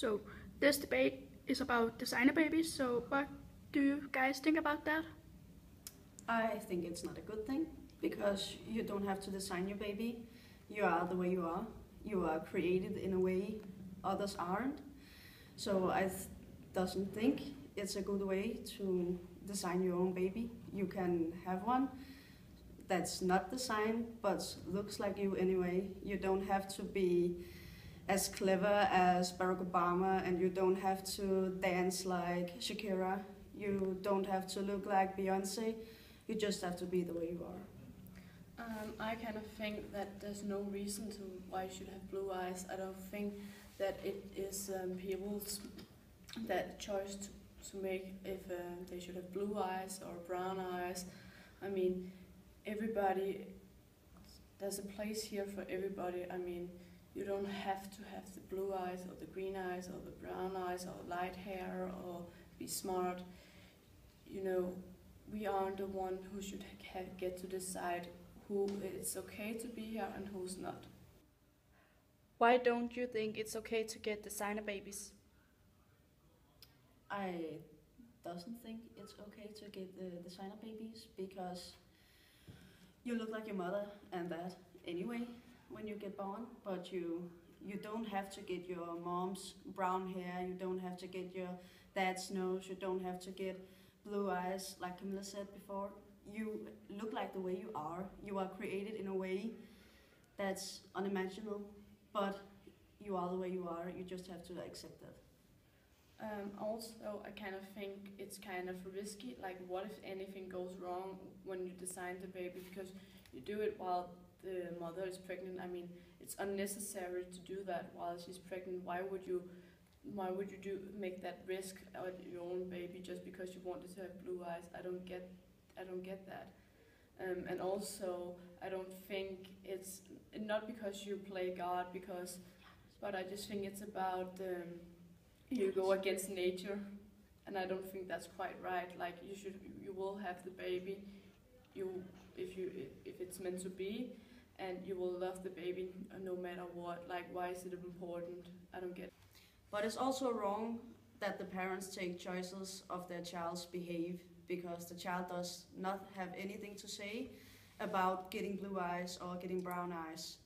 So this debate is about designer babies. So what do you guys think about that? I think it's not a good thing because you don't have to design your baby. You are the way you are. You are created in a way others aren't. So doesn't think it's a good way to design your own baby. You can have one that's not designed but looks like you anyway. You don't have to be as clever as Barack Obama, and you don't have to dance like Shakira. You don't have to look like Beyonce. You just have to be the way you are. I kind of think that there's no reason to why you should have blue eyes. I don't think that it is people's that choice to make if they should have blue eyes or brown eyes. I mean, everybody, there's a place here for everybody. I mean, you don't have to have the blue eyes or the green eyes or the brown eyes or light hair or be smart. You know, we aren't the one who should get to decide who it's okay to be here and who's not. Why don't you think it's okay to get designer babies? I doesn't think it's okay to get the designer babies because you look like your mother and that anyway when you get born, but you don't have to get your mom's brown hair, you don't have to get your dad's nose, you don't have to get blue eyes like Camilla said before. You look like the way you are. You are created in a way that's unimaginable, but you are the way you are. You just have to accept that. Also, I kind of think it's kind of risky. Like, what if anything goes wrong when you design the baby? Because you do it while the mother is pregnant. I mean, it's unnecessary to do that while she's pregnant. Why would you make that risk at your own baby just because you wanted to have blue eyes? I don't get that. And also, I don't think it's not because you play God, but I just think it's about you go against nature, and I don't think that's quite right. Like, you will have the baby, if it's meant to be, and you will love the baby no matter what. Like, why is it important? I don't get it. But it's also wrong that the parents take choices of their child's behavior because the child does not have anything to say about getting blue eyes or getting brown eyes.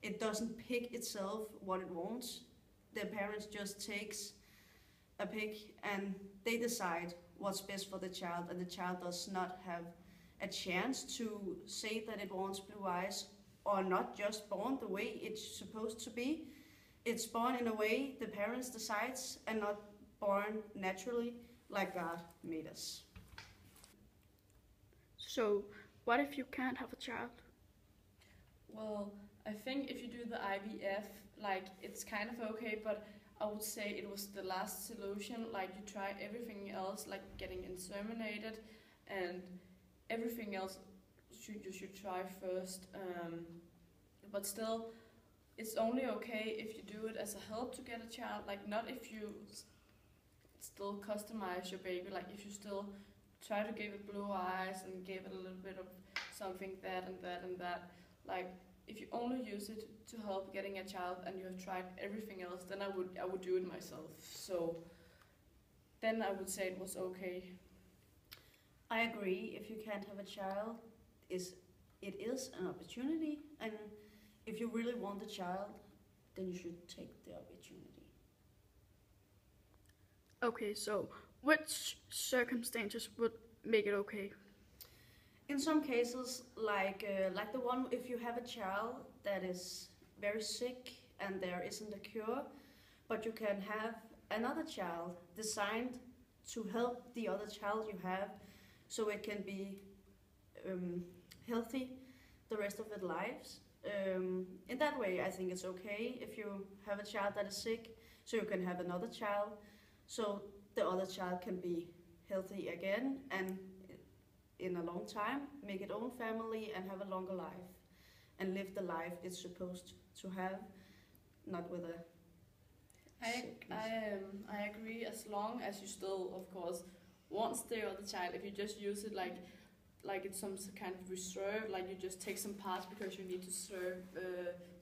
It doesn't pick itself what it wants. The parents just takes a pick and they decide what's best for the child, and the child does not have a chance to say that it wants blue eyes, or not just born the way it's supposed to be. It's born in a way the parents decides and not born naturally like God made us. So what if you can't have a child? Well, I think if you do the IVF, like, it's kind of okay, but I would say it was the last solution. Like, you try everything else, like getting inseminated, and everything else you should try first. But still, it's only okay if you do it as a help to get a child. Like, not if you still customize your baby. Like, if you still try to give it blue eyes and give it a little bit of something that and that and that. Like, if you only use it to help getting a child and you have tried everything else, then I would do it myself. So then I would say it was okay. I agree. If you can't have a child, it is an opportunity, and if you really want a child, then you should take the opportunity. Okay, so which circumstances would make it okay? In some cases, like the one if you have a child that is very sick and there isn't a cure, but you can have another child designed to help the other child you have, so it can be healthy the rest of its lives. In that way, I think it's okay if you have a child that is sick, so you can have another child, so the other child can be healthy again and in a long time make its own family and have a longer life and live the life it's supposed to have, not with a I agree, as long as you still, of course, want the other child. If you just use it like it's some kind of reserve, like you just take some parts because you need to serve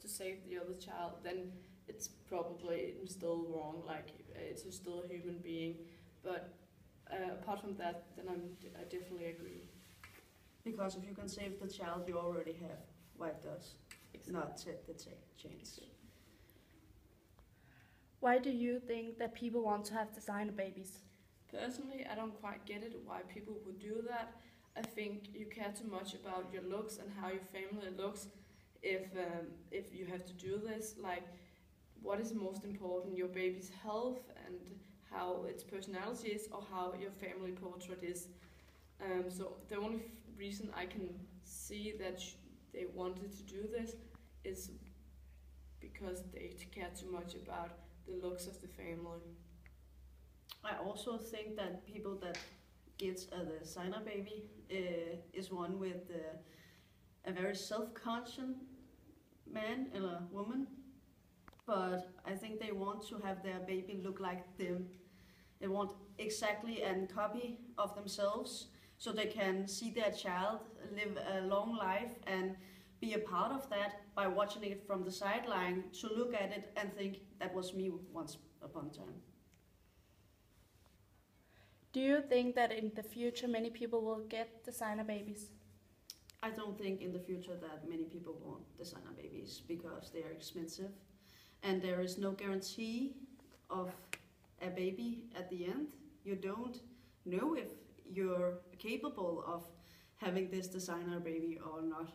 to save the other child, then it's probably still wrong. Like it's still a human being, but apart from that, then I definitely agree. Because if you can save the child you already have, why does not take the chance? Why do you think that people want to have designer babies? Personally, I don't quite get it why people would do that. I think you care too much about your looks and how your family looks. If you have to do this, like, what is most important, your baby's health and how its personality is, or how your family portrait is? So the only reason I can see that they wanted to do this is because they care too much about the looks of the family. I also think that people that gets a designer baby is one with a very self-conscious man and a woman, but I think they want to have their baby look like them. They want exactly a copy of themselves, so they can see their child live a long life and be a part of that by watching it from the sideline, to look at it and think, that was me once upon a time. Do you think that in the future many people will get designer babies? I don't think in the future that many people want designer babies, because they are expensive and there is no guarantee of a baby at the end. You don't know if you're capable of having this designer baby or not.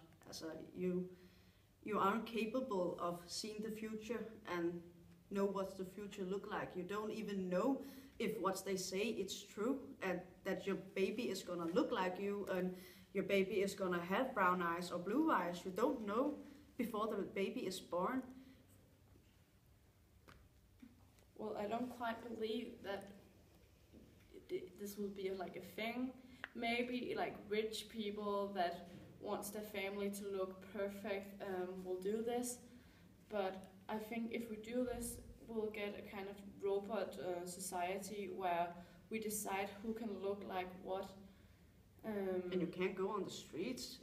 You aren't capable of seeing the future and know what the future look like. You don't even know if what they say it's true, and that your baby is gonna look like you and your baby is gonna have brown eyes or blue eyes. You don't know before the baby is born. Well, I don't quite believe that this will be like a thing. Maybe like rich people that wants their family to look perfect will do this, but I think if we do this, we'll get a kind of robot society where we decide who can look like what. And you can't go on the streets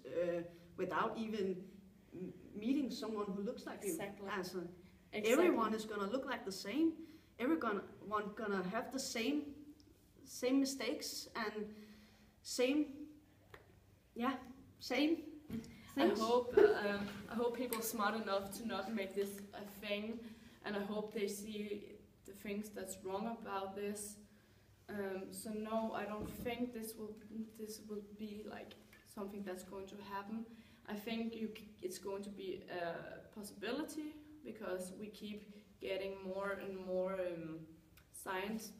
without even meeting someone who looks like Exactly. you. Exactly. Everyone is gonna look like the same. Everyone gonna have the same mistakes and same things. I hope people are smart enough to not make this a thing, and I hope they see the things that's wrong about this. So no, I don't think this will be like something that's going to happen. I think it's going to be a possibility, because we keep getting more and more scientific.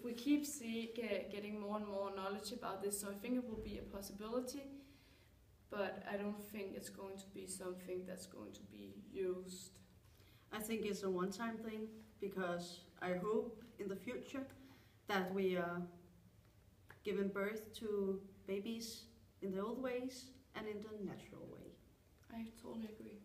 We keep getting more and more knowledge about this, so I think it will be a possibility, but I don't think it's going to be something that's going to be used. I think it's a one-time thing, because I hope in the future that we are giving birth to babies in the old ways and in the natural way. I totally agree.